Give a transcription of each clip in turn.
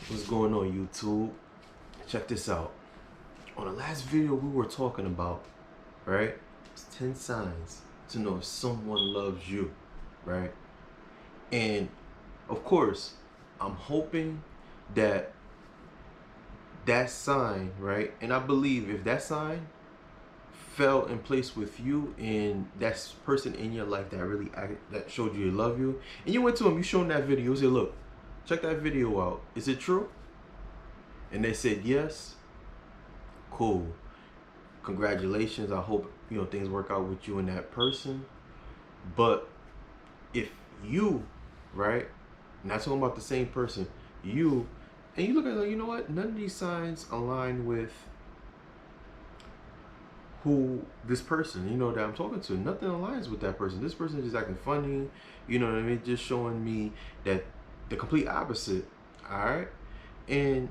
What's going on, YouTube? Check this out. On the last video we were talking about, right? It's 10 signs to know if someone loves you, right? And of course, I'm hoping that that sign, right? And I believe if that sign fell in place with you and that person in your life that really that showed you they love you, and you went to them, you showed them that video, you said, look, check that video out. Is it true? And they said yes. Cool. Congratulations. I hope things work out with you and that person. But if you, right, not talking about the same person, you, and you look at it like, you know what, none of these signs align with who this person, that I'm talking to. Nothing aligns with that person. This person is just acting funny, you know what I mean, just showing me that the complete opposite. All right. And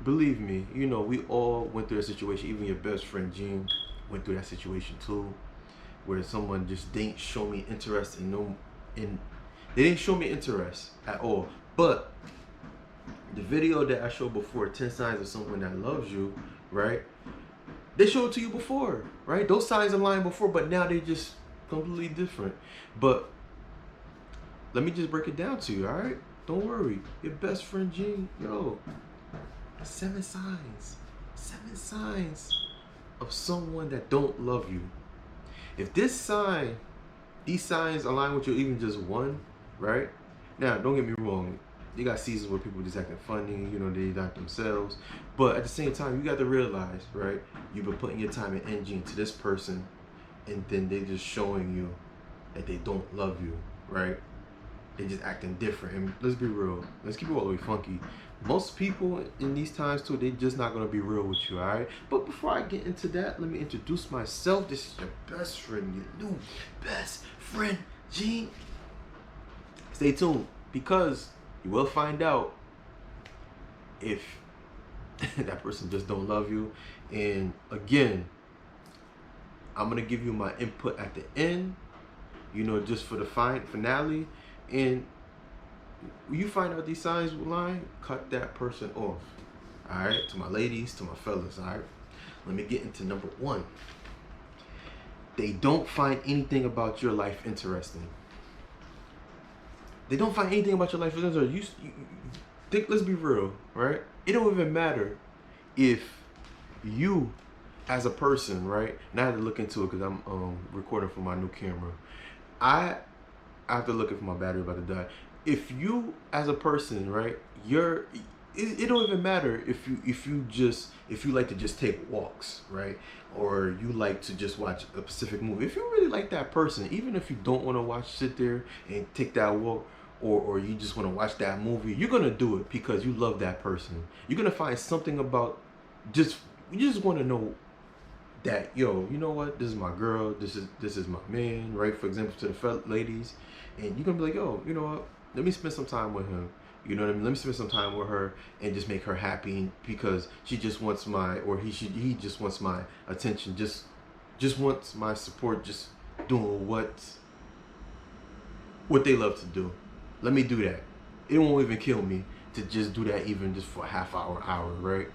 believe me, we all went through a situation. Even your best friend Gene went through that situation too, where someone just didn't show me interest in they didn't show me interest at all. But the video that I showed before, 10 signs of someone that loves you, right? They showed it to you before, right? Those signs aligned before, but now they just completely different. But let me just break it down to you, all right? Don't worry. Your best friend Gene, 7 signs. 7 signs of someone that don't love you. If these signs align with you, even just one, right? Now, don't get me wrong. You got seasons where people just acting funny, they not themselves. But at the same time, you got to realize, right? You've been putting your time and energy into this person, and then they just showing you that they don't love you, right? They just acting different. And let's be real. Let's keep it all the way funky. Most people in these times too, they just not gonna be real with you, all right? But before I get into that, let me introduce myself. This is your best friend, your new best friend, Gene. Stay tuned, because you will find out if that person just don't love you. And again, I'm gonna give you my input at the end, just for the finale. And you find out these signs line, cut that person off. All right, to my ladies, to my fellas. All right, let me get into number 1. They don't find anything about your life interesting. They don't find anything about your life interesting. You think, let's be real, right? It don't even matter if you, as a person, right? And I had to look into it because I'm recording from my new camera. I have to look if my battery about to die. If you, as a person, right, it don't even matter if you like to just take walks, right, or you like to just watch a specific movie. If you really like that person, even if you don't want to sit there and take that walk, or you just want to watch that movie, you're gonna do it because you love that person. You're gonna find something about you just want to know that, you know what, this is my girl, this is my man, right? For example, to the ladies, and you're gonna be like, yo, you know what, let me spend some time with him. You know what I mean? Let me spend some time with her and just make her happy, because she just wants he just wants my attention, just wants my support, just doing what they love to do. Let me do that. It won't even kill me to just do that, even just for a half hour, right?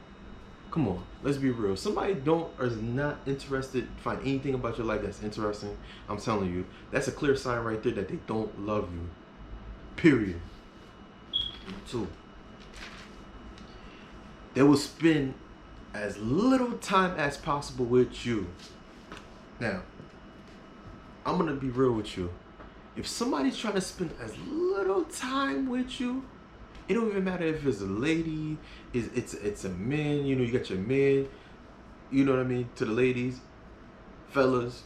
Come on, let's be real. Somebody is not interested, find anything about your life that's interesting, I'm telling you, that's a clear sign right there that they don't love you. Period. 2, they will spend as little time as possible with you. Now, I'm gonna be real with you. If somebody's trying to spend as little time with you, it don't even matter if it's a lady, it's a man, you got your man, you know what I mean, to the ladies, fellas,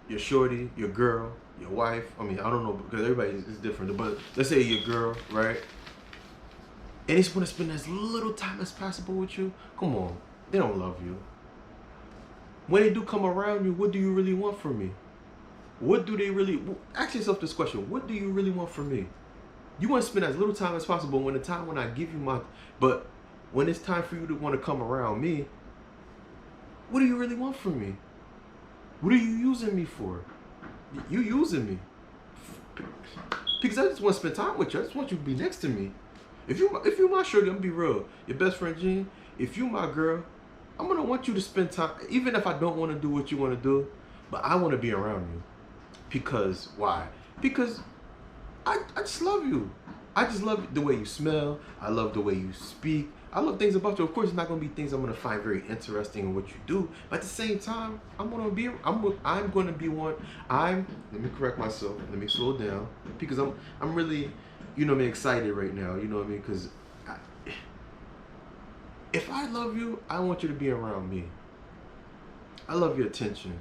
your shorty, your girl, your wife. I mean, I don't know, because everybody is different, but let's say your girl, right? And they just want to spend as little time as possible with you. Come on, they don't love you. When they do come around you, what do you really want from me? What do they really, ask yourself this question, what do you really want from me? You want to spend as little time as possible when I give you but when it's time for you to want to come around me, what do you really want from me? What are you using me for? You using me because I just want to spend time with you. I just want you to be next to me. If you my shorty, I'm gonna be real. Your best friend Jean, if you my girl, I'm gonna want you to spend time, even if I don't want to do what you want to do, but I want to be around you. Because why? Because I just love you. I just love the way you smell. I love the way you speak. I love things about you. Of course, it's not gonna be things I'm gonna find very interesting in what you do. But at the same time, I'm gonna be one. Let me correct myself. Let me slow down because I'm really, you know what I mean, excited right now. You know what I mean? Because if I love you, I want you to be around me. I love your attention.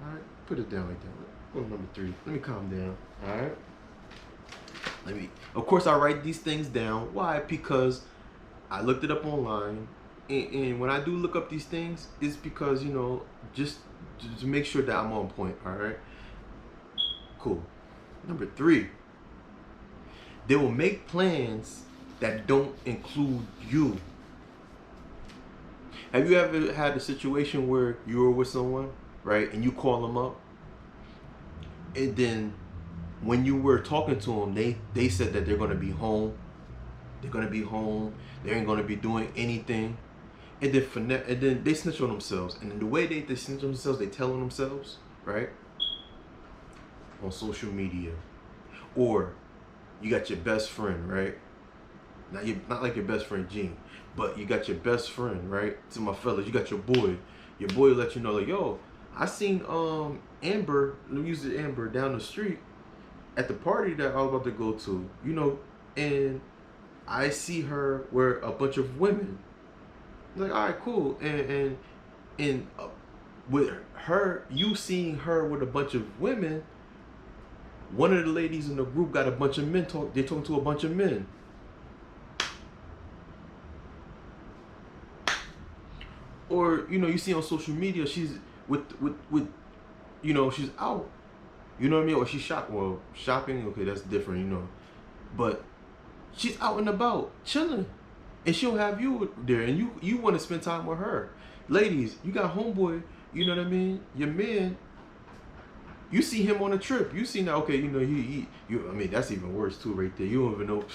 All right, put it down like that. Go to number 3. Let me calm down. All right. Of course, I write these things down. Why? Because I looked it up online, and when I do look up these things, it's because, you know, just to make sure that I'm on point. All right. Cool. Number 3. They will make plans that don't include you. Have you ever had a situation where you were with someone, right, and you call them up, and then when you were talking to them, they said that they're gonna be home. They're gonna be home. They ain't gonna be doing anything, and then they snitch on themselves. And then the way they snitch on themselves, they tell on themselves, right, on social media, or you got your best friend, right? Not like your best friend Gene, but you got your best friend, right? To my fellas, you got your boy. Your boy will let you know, like, yo, I seen Amber, music Amber, down the street at the party that I was about to go to, you know, and I see her with a bunch of women. Like, all right, cool, and with her, you seeing her with a bunch of women. One of the ladies in the group got a bunch of men They're talking to a bunch of men. Or, you know, you see on social media, she's with you know, she's out. You know what I mean? Or she's shopping, okay, that's different, you know. But she's out and about, chilling. And she'll have you there, and you want to spend time with her. Ladies, you got homeboy, you know what I mean? Your man, you see him on a trip. You see now, okay, you know, I mean, that's even worse too right there. You don't even know.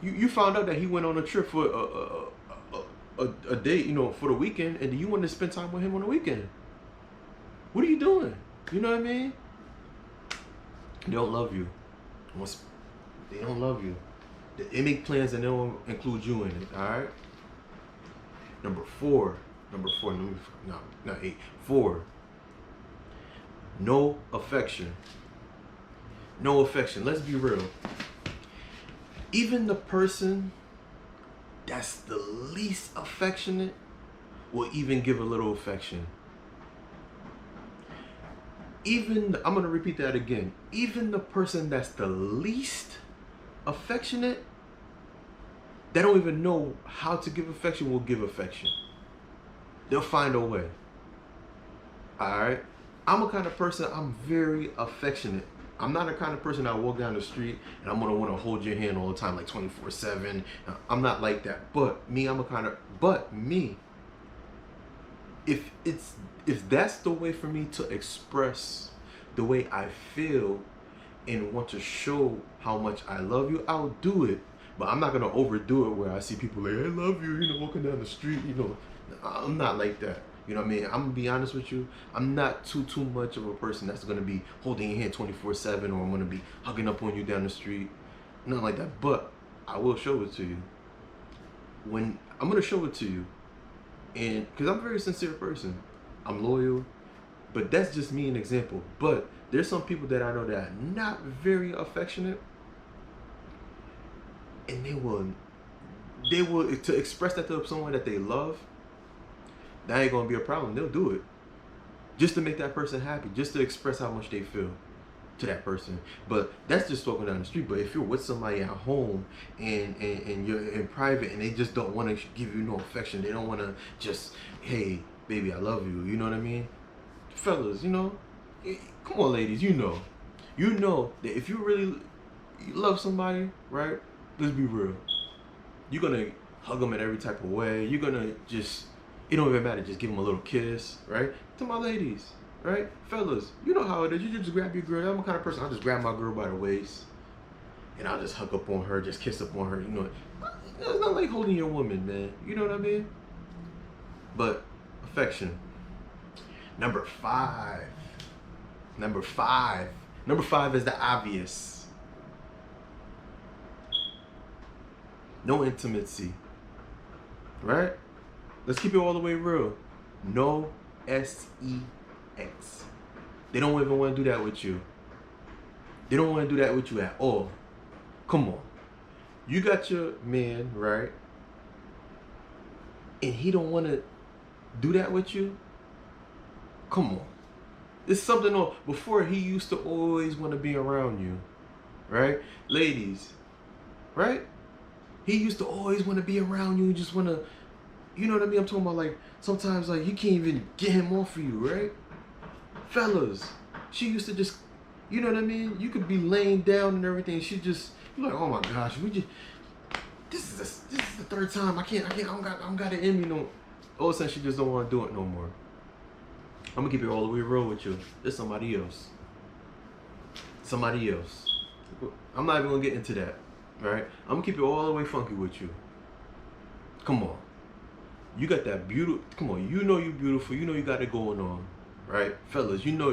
You found out that he went on a trip for a date, you know, for the weekend, and you want to spend time with him on the weekend. What are you doing? You know what I mean? They don't love you. They don't love you. They make plans and they don't include you in it. All right. Number four. No, not 8. 4. No affection. No affection. Let's be real. Even the person that's the least affectionate will even give a little affection. I'm going to repeat that again. Even the person that's the least affectionate, they don't even know how to give affection, will give affection. They'll find a way. Alright? I'm a kind of person, I'm very affectionate. I'm not the kind of person that walk down the street and I'm going to want to hold your hand all the time like 24/7. I'm not like that. But me, if that's the way for me to express the way I feel and want to show how much I love you, I'll do it. But I'm not gonna overdo it where I see people like, I love you, you know, walking down the street, you know. I'm not like that. You know what I mean? I'm gonna be honest with you. I'm not too much of a person that's gonna be holding your hand 24/7, or I'm gonna be hugging up on you down the street. Nothing like that. But I will show it to you. When I'm gonna show it to you, and because I'm a very sincere person, I'm loyal. But that's just me, an example. But there's some people that I know that are not very affectionate, and they will to express that to someone that they love. That ain't gonna be a problem. They'll do it just to make that person happy, just to express how much they feel to that person. But that's just talking down the street. But if you're with somebody at home and you're in private and they just don't want to give you no affection, they don't want to just, hey baby, I love you, you know what I mean? Fellas, you know, come on ladies, you know that if you really love somebody, right, let's be real, you're gonna hug them in every type of way. You're gonna just, it don't even matter, just give them a little kiss, right? To my ladies, right? Fellas, you know how it is. You just grab your girl. I'm the kind of person, I just grab my girl by the waist. and I'll just hug up on her, just kiss up on her. You know, it's not like holding your woman, man. You know what I mean? But affection. Number five. Number five. Number five is the obvious. No intimacy. Right? Let's keep it all the way real. No sex. They don't even want to do that with you. They don't want to do that with you at all. Come on. You got your man, right? And he don't want to do that with you? Come on. It's something on. Before, he used to always want to be around you. Right? Ladies. Right? He used to always want to be around you and just want to, you know what I mean? I'm talking about, like, sometimes, like, you can't even get him off of you, right? Fellas, she used to just, you know what I mean? You could be laying down and everything. She just, you're like, oh my gosh, this is the third time. I don't got it in me no. All of a sudden, she just don't want to do it no more. I'm gonna keep it all the way real with you. There's somebody else. Somebody else. I'm not even gonna get into that. Right? I'm gonna keep it all the way funky with you. Come on. You got that beautiful. Come on. You know you beautiful. You know you got it going on. Right? Fellas, you know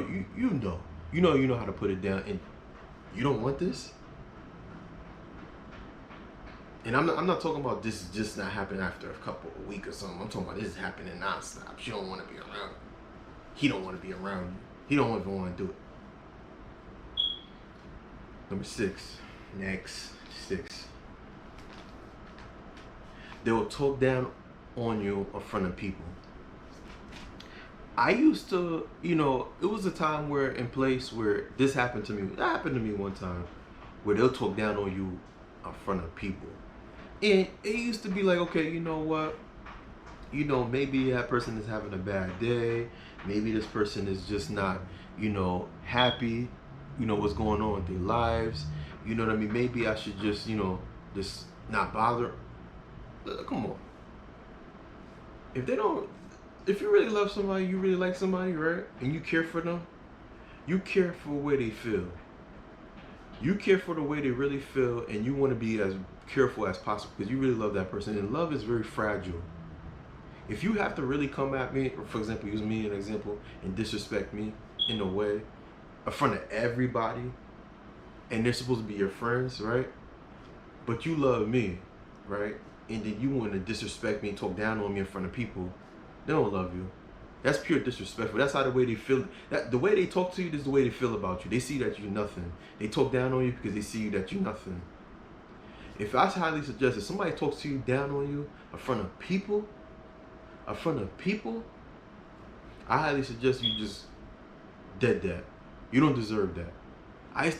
how to put it down. And you don't want this? And I'm not talking about this just not happening after a couple of weeks or something. I'm talking about this is happening nonstop. She don't want to be around you. He don't want to be around you. He don't even want to do it. Number 6. Next. 6. They will talk down on you in front of people. I used to, you know, it was a time where in place where this happened to me. That happened to me one time where they'll talk down on you in front of people. And it used to be like, okay, you know what? You know, maybe that person is having a bad day. Maybe this person is just not, you know, happy, you know, what's going on with their lives. You know what I mean? Maybe I should just, you know, just not bother. Come on. If you really love somebody, you really like somebody, right? And you care for them, you care for the way they feel. You care for the way they really feel, and you want to be as careful as possible because you really love that person. And love is very fragile. If you have to really come at me, or for example, use me as an example, and disrespect me in a way in front of everybody, and they're supposed to be your friends, right? But you love me, right? And then you want to disrespect me and talk down on me in front of people, they don't love you. That's pure disrespectful. That's how the way they feel. That the way they talk to you is the way they feel about you. They see that you're nothing. They talk down on you because they see you that you're nothing. If I highly suggest if somebody talks to you down on you in front of people, I highly suggest you just dead that. You don't deserve that. I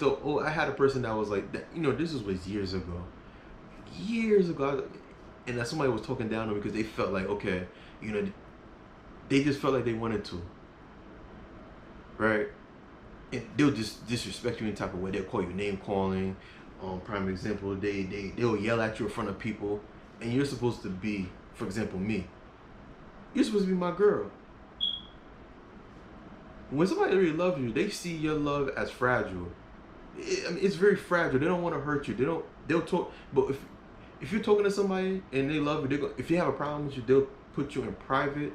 had a person that was like that, you know, this was years ago, and that somebody was talking down on me because they felt like, okay, you know, they just felt like they wanted to, right? And they'll just disrespect you in type of way. They'll call you name calling. Prime example, they'll yell at you in front of people, and you're supposed to be, for example, me. You're supposed to be my girl. When somebody really loves you, they see your love as fragile. It's very fragile. They don't want to hurt you. They'll talk. But if you're talking to somebody and they love you, if you have a problem with you, they'll put you in private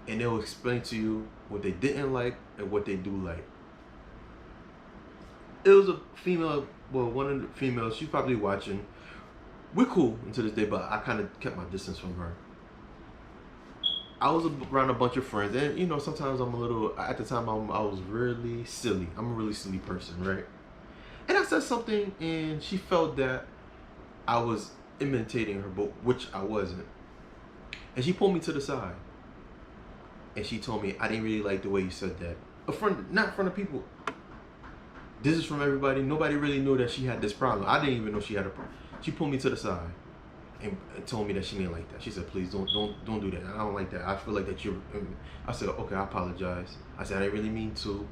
and they'll explain to you what they didn't like and what they do like. It was a female, well, one of the females, she's probably watching. We're cool until this day, but I kind of kept my distance from her. I was around a bunch of friends, and you know, sometimes I'm a little, at the time I was really silly. I'm a really silly person, right? And I said something, and she felt that I was imitating her, but which I wasn't. And she pulled me to the side, and she told me, I didn't really like the way you said that. Not in front of people. This is from everybody. Nobody really knew that she had this problem. I didn't even know she had a problem. She pulled me to the side and told me that she didn't like that. She said, please don't do that. I don't like that. I feel like that you're, I said, okay, I apologize. I said, I didn't really mean to.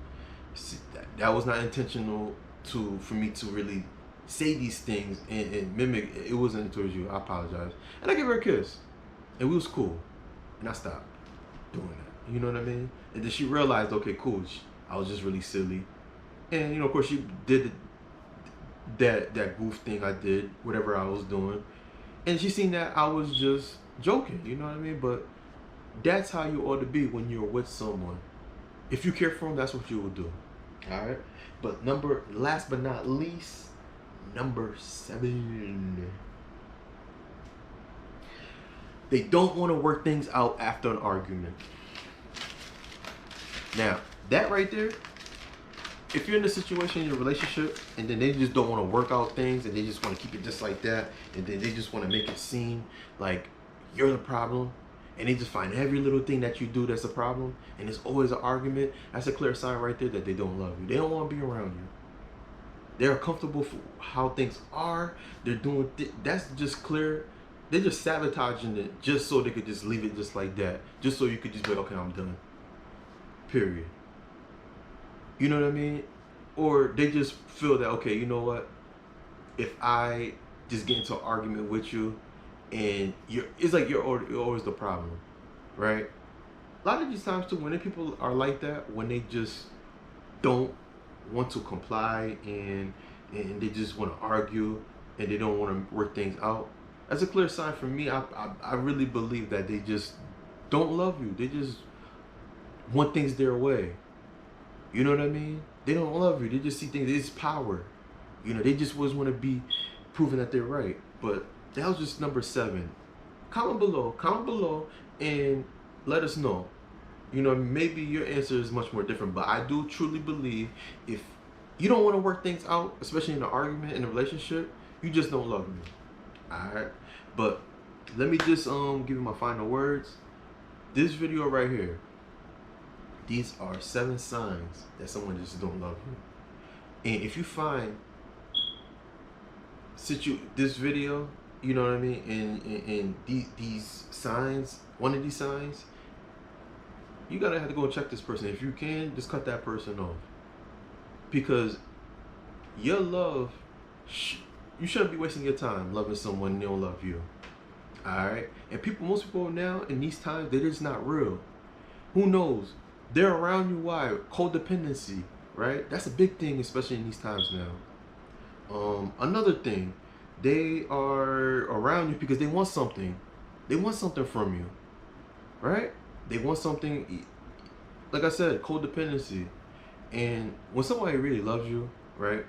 That was not intentional for me to really say these things and mimic. It wasn't towards you. I apologize. And I gave her a kiss. And we was cool. And I stopped doing that. You know what I mean? And then she realized, okay, cool. I was just really silly. And, you know, of course, she did that goof thing I did, whatever I was doing, and she seen that I was just joking. You know what I mean? But that's how you ought to be when you're with someone. If you care for them, that's what you will do. All right. But last but not least, number 7. They don't want to work things out after an argument. Now, that right there, if you're in a situation in your relationship and then they just don't want to work out things and they just want to keep it just like that, and then they just want to make it seem like you're the problem, and they just find every little thing that you do that's a problem, and there's always an argument, that's a clear sign right there that they don't love you. They don't want to be around you. They're comfortable for how things are. They're doing that's just clear. They're just sabotaging it just so they could just leave it just like that. Just so you could just be like, okay, I'm done. Period. You know what I mean? Or they just feel that, okay, you know what? If I just get into an argument with you and it's like you're always the problem, right? A lot of these times too, when the people are like that, when they just don't want to comply and they just want to argue and they don't want to work things out, that's a clear sign for me. I really believe that they just don't love you. They just want things their way. You know what I mean? They don't love you. They just see things. It's power. You know, they just always want to be proven that they're right. But that was just number 7. Comment below, and let us know. You know, maybe your answer is much more different. But I do truly believe if you don't want to work things out, especially in an argument, in a relationship, you just don't love me. Alright? But let me just give you my final words. This video right here, these are 7 signs that someone just don't love you. And if you find this video, you know what I mean, and these signs, one of these signs, you gotta have to go and check this person. If you can, just cut that person off. Because your love, you shouldn't be wasting your time loving someone they don't love you. Alright? And most people now in these times, they're just not real. Who knows? They're around you. Why? Codependency, right? That's a big thing, especially in these times now. Another thing, they are around you because they want something. They want something from you, right? They want something. Like I said, codependency. And when somebody really loves you, right?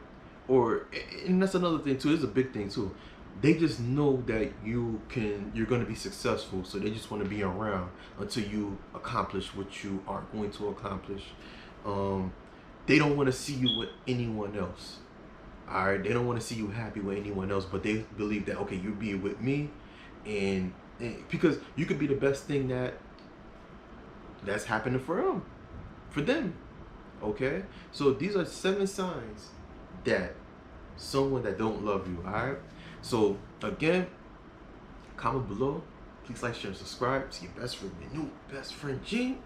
And that's another thing too. It's a big thing too. They just know that you're going to be successful, so they just want to be around until you accomplish what you are going to accomplish. They don't want to see you with anyone else. All right, they don't want to see you happy with anyone else, but they believe that, okay, you'll be with me, and because you could be the best thing that's happening for them. Okay, so these are 7 signs that someone that don't love you. All right. So again, comment below. Please like, share, and subscribe to your best friend, your new best friend, Gene.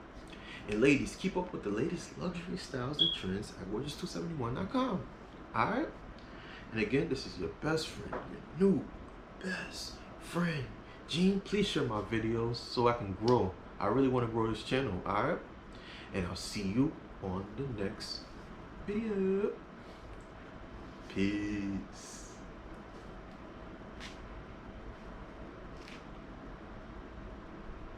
And ladies, keep up with the latest luxury styles and trends at gorgeous271.com. Alright? And again, this is your best friend, your new best friend, Gene. Please share my videos so I can grow. I really want to grow this channel. Alright? And I'll see you on the next video. Peace.